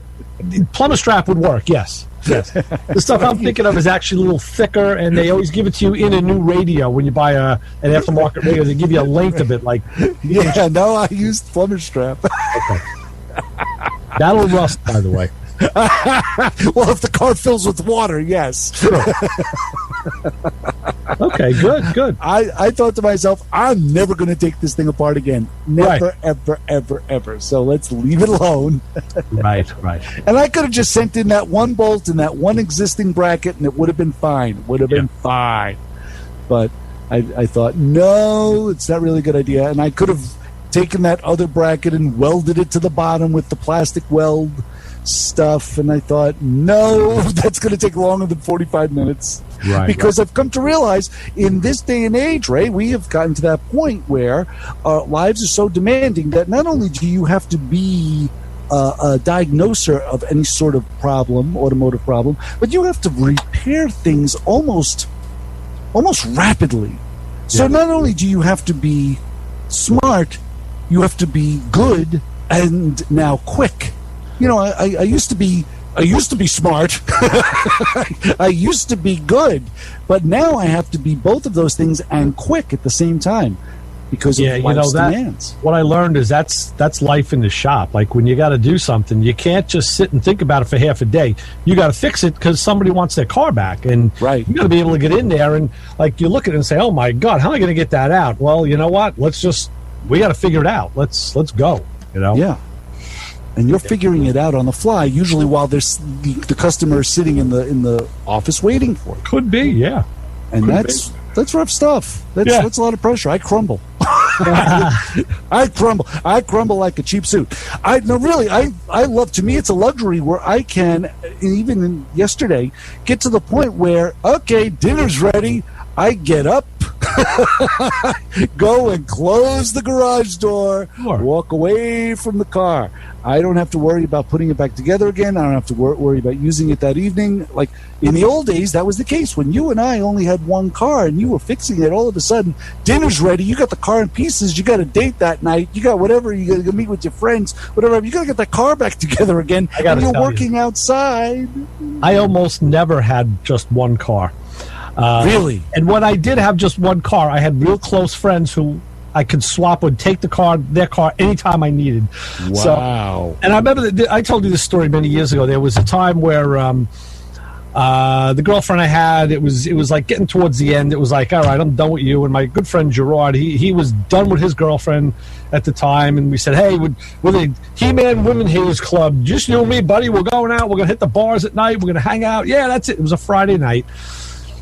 Plumber strap would work. Yes. The stuff I'm thinking of is actually a little thicker, and they always give it to you in a new radio when you buy an aftermarket radio. They give you a length of it, like. Yeah, no, I used plumber strap. Okay. That'll rust, by the way. Well, if the car fills with water, yes. True. Okay, good. I thought to myself, I'm never going to take this thing apart again. Never, ever. So let's leave it alone. Right. And I could have just sent in that one bolt and that one existing bracket, and it would have been fine. Been fine. But I thought, no, it's not really a good idea. And I could have taken that other bracket and welded it to the bottom with the plastic weld stuff, and I thought, no, that's going to take longer than 45 minutes. Because I've come to realize in this day and age, Ray, we have gotten to that point where our lives are so demanding that not only do you have to be a diagnoser of any sort of problem, automotive problem, but you have to repair things almost rapidly. So not only do you have to be smart, you have to be good and now quick. You know, I used to be smart. I used to be good, but now I have to be both of those things and quick at the same time because of life's demands. What I learned is that's life in the shop. Like when you got to do something, you can't just sit and think about it for half a day. You got to fix it because somebody wants their car back, and you got to be able to get in there and like you look at it and say, "Oh my God, how am I going to get that out?" Well, you know what? We got to figure it out. Let's go. You know? Yeah. And you're figuring it out on the fly, usually while there's the customer is sitting in the office waiting for it. Could be, yeah. And that's rough stuff. That's a lot of pressure. I crumble. I crumble like a cheap suit. I love. To me, it's a luxury where I can, even yesterday, get to the point where dinner's ready. I get up, go and close the garage door, walk away from the car. I don't have to worry about putting it back together again. I don't have to worry about using it that evening. Like in the old days, that was the case. When you and I only had one car and you were fixing it, all of a sudden, dinner's ready. You got the car in pieces. You got a date that night. You got whatever. You got to go meet with your friends, whatever. You got to get that car back together again. And you're working outside. I almost never had just one car. Really? And when I did have just one car, I had real close friends who I could swap, would take their car anytime I needed. Wow. So, and I remember I told you this story many years ago. There was a time where the girlfriend I had, it was like getting towards the end. It was like, all right, I'm done with you. And my good friend Gerard, he was done with his girlfriend at the time. And we said, hey, with a He-Man Women Haters Club, just you and me, buddy, we're going out. We're going to hit the bars at night. We're going to hang out. Yeah, that's it. It was a Friday night.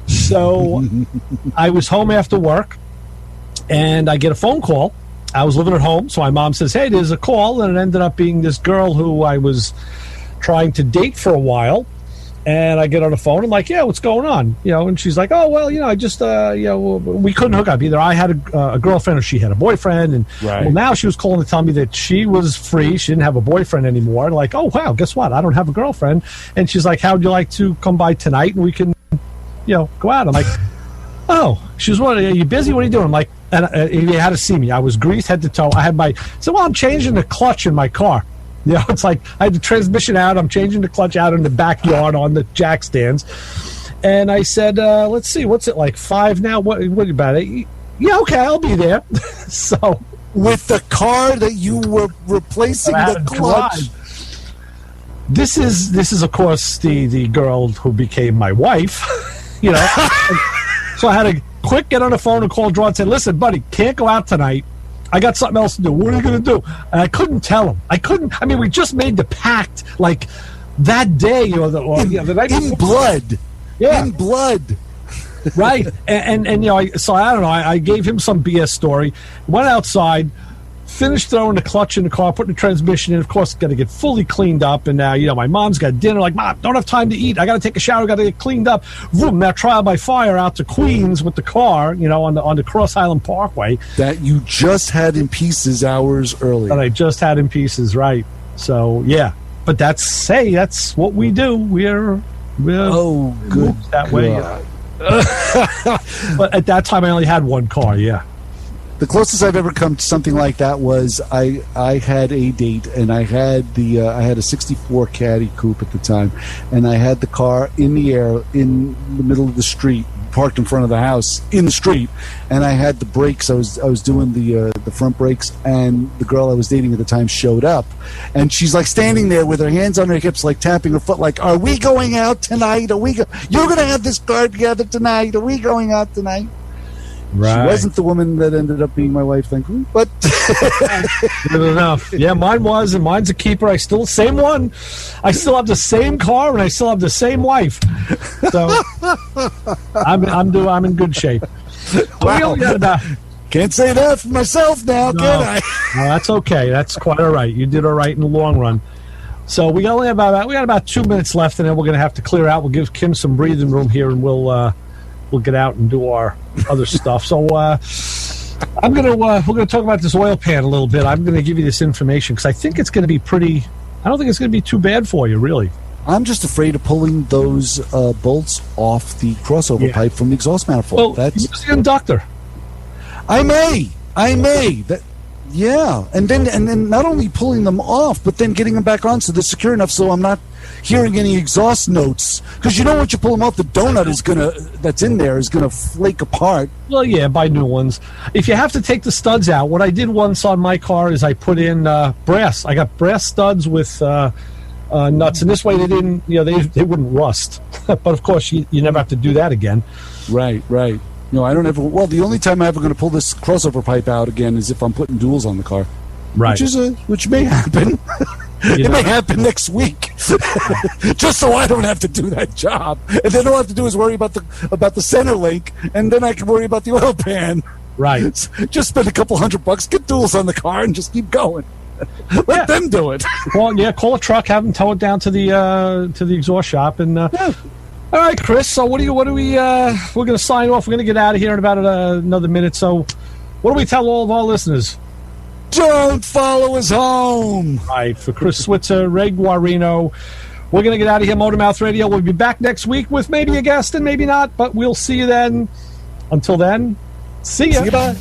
So I was home after work, and I get a phone call. I was living at home, so my mom says, hey, there's a call, and it ended up being this girl who I was trying to date for a while. And I get on the phone. I'm like, yeah, what's going on? You know, and she's like, oh, well, you know, I just, we couldn't hook up. Either I had a girlfriend or she had a boyfriend. And well, now she was calling to tell me that she was free. She didn't have a boyfriend anymore. Like, oh, wow, guess what? I don't have a girlfriend. And she's like, how would you like to come by tonight and we can, go out? I'm like, oh. She was, what, are you busy? What are you doing? I'm like, and you had to see me. I was greased head to toe. I had I'm changing the clutch in my car. It's like I had the transmission out. I'm changing the clutch out in the backyard on the jack stands. And I said, let's see, what's it like, 5 now? What about it? Yeah, okay, I'll be there. So with the car that you were replacing the clutch. This is of course the girl who became my wife. So I had to quick get on the phone and call Draw and say, listen, buddy, can't go out tonight. I got something else to do. What are you going to do? And I couldn't tell him. We just made the pact like that day, the night in blood. Yeah. In blood. Right. And so I don't know. I gave him some BS story, went outside, finished throwing the clutch in the car, putting the transmission in. Of course, got to get fully cleaned up. And now, my mom's got dinner. Like, Mom, don't have time to eat. I got to take a shower. Got to get cleaned up. Vroom, now trial by fire out to Queens with the car, on the Cross Island Parkway. That you just had in pieces hours earlier. That I just had in pieces, right. So, yeah. But that's what we do. We're good that way. But at that time, I only had one car, yeah. The closest I've ever come to something like that was I had a date, and I had I had a '64 Caddy coupe at the time, and I had the car in the air in the middle of the street, parked in front of the house in the street, and I had the brakes. I was doing the front brakes, and the girl I was dating at the time showed up, and she's like standing there with her hands on her hips, like tapping her foot, like, "Are we going out tonight? You're gonna have this car together tonight? Are we going out tonight?" Right. She wasn't the woman that ended up being my wife, thankfully, but good enough. Yeah, mine was, and mine's a keeper. Same one. I still have the same car, and I still have the same wife. So I'm in good shape. Wow. Can't say that for myself now, can I? No, that's okay. That's quite all right. You did all right in the long run. So we got about 2 minutes left, and then we're going to have to clear out. We'll give Kim some breathing room here, and we'll get out and do our other stuff. So we're gonna talk about this oil pan a little bit. I'm gonna give you this information because I think it's gonna be I don't think it's gonna be too bad for you, really. I'm just afraid of pulling those bolts off the crossover pipe from the exhaust manifold. Well, use the inductor. I may. Yeah, and then not only pulling them off, but then getting them back on so they're secure enough so I'm not hearing any exhaust notes. Because once you pull them off, the donut that's in there is gonna flake apart. Well, yeah, buy new ones. If you have to take the studs out, what I did once on my car is I put in brass. I got brass studs with nuts, and this way they didn't, they wouldn't rust. But of course, you never have to do that again. Right. I don't ever. Well, the only time I'm ever going to pull this crossover pipe out again is if I'm putting duals on the car, right? Which may happen. It may happen next week, just so I don't have to do that job, and then all I have to do is worry about the center link, and then I can worry about the oil pan. Right. Just spend a couple $100, get duals on the car, and just keep going. Let them do it. Well, yeah, call a truck, have them tow it down to the exhaust shop, and. All right, Chris. So what do we? We're going to sign off. We're going to get out of here in about another minute. So, what do we tell all of our listeners? Don't follow us home. Right. For Chris Switzer, Ray Guarino, we're going to get out of here. Motormouth Radio. We'll be back next week with maybe a guest and maybe not, but we'll see you then. Until then, see ya. See you, bye.